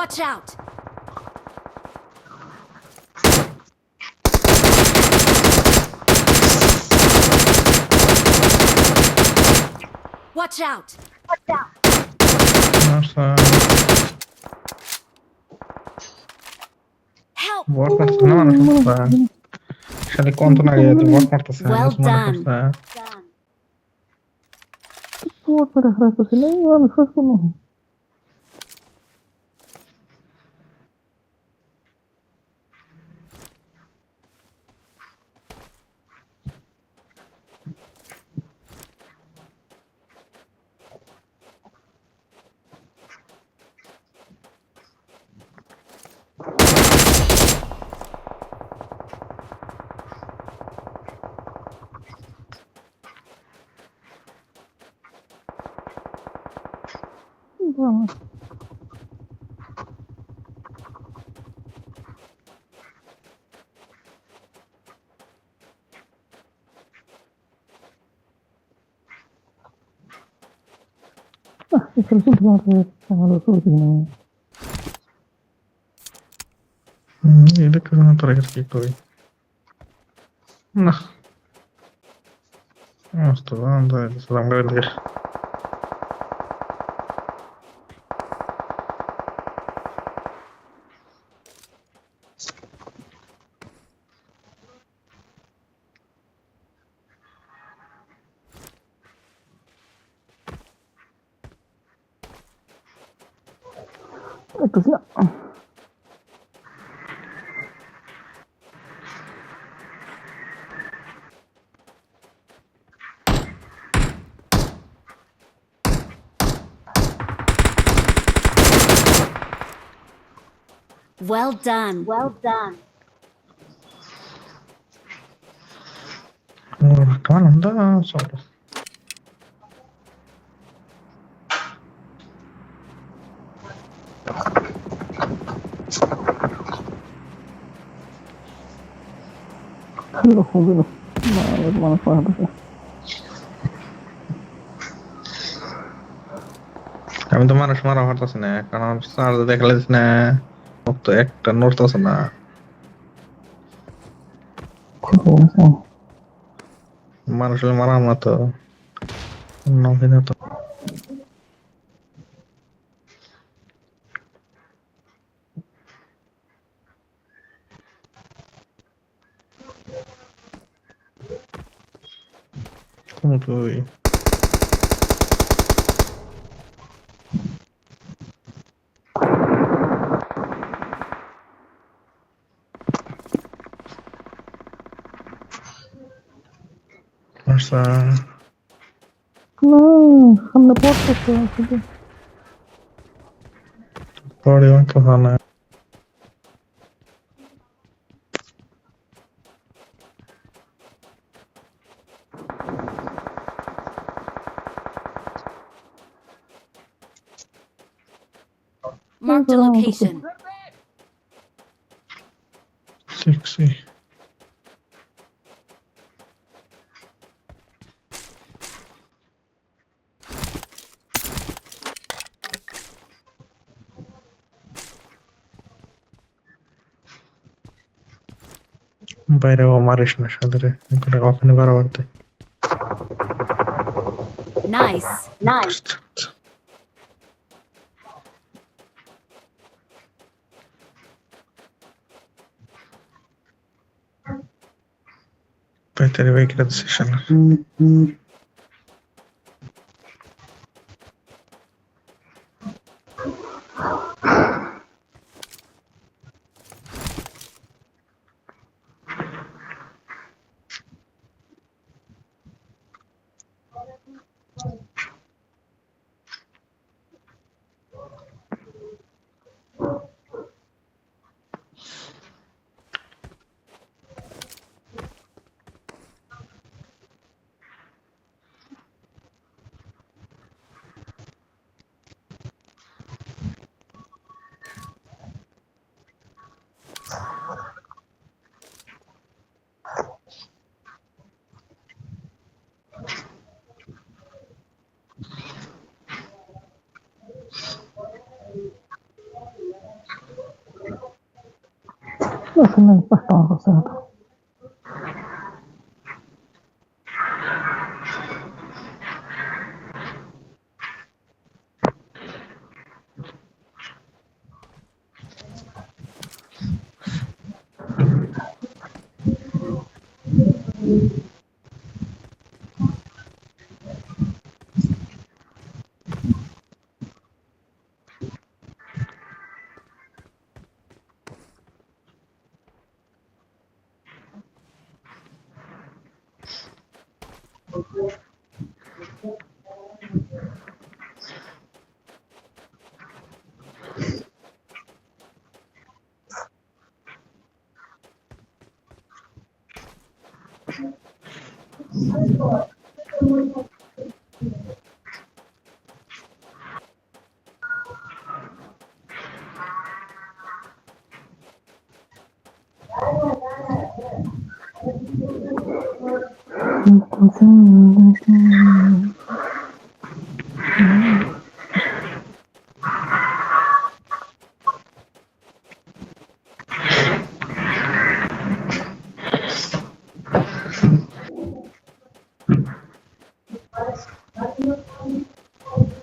Watch out! Watch out! Nossa. Help! Bot ಮಾಡ್ತಾನೆ ಮನುಷ್ಯ ಮಾಡ್ತಾ ಶಾಲೆ ಕೊಂತನಾಗ bot ಮಾಡ್ತಾಸ Well ಮನುಷ್ಯ done. ಮಾಡ್ತಾಸ bot para rato se nem eu não faço não. Vamos. Isso é tudo bom, ಇದಕ್ಕೆ ಒಂಥರ ಇರ್ತಿತ್ತು ಮಸ್ತ್ ಅಂತ ಸಂಘ così. Well done. Well done. Come on, da solo. Hello, hello. Mana apa? আমি তো মানুষ মারা পারতেছি না কারণ স্যার দেখলে না তো একটা নড়তেছে না মানুষের মারা মতো নবীন তো তুই No, hamna porta to. Pode ir lá na. Mark the location. 60. বাইরেও মারিস না সাদরে ওখানে বাড়াবাড়তে Nice. Nice. Better wake up the session. আসলে কষ্ট আমার কাছে হতো।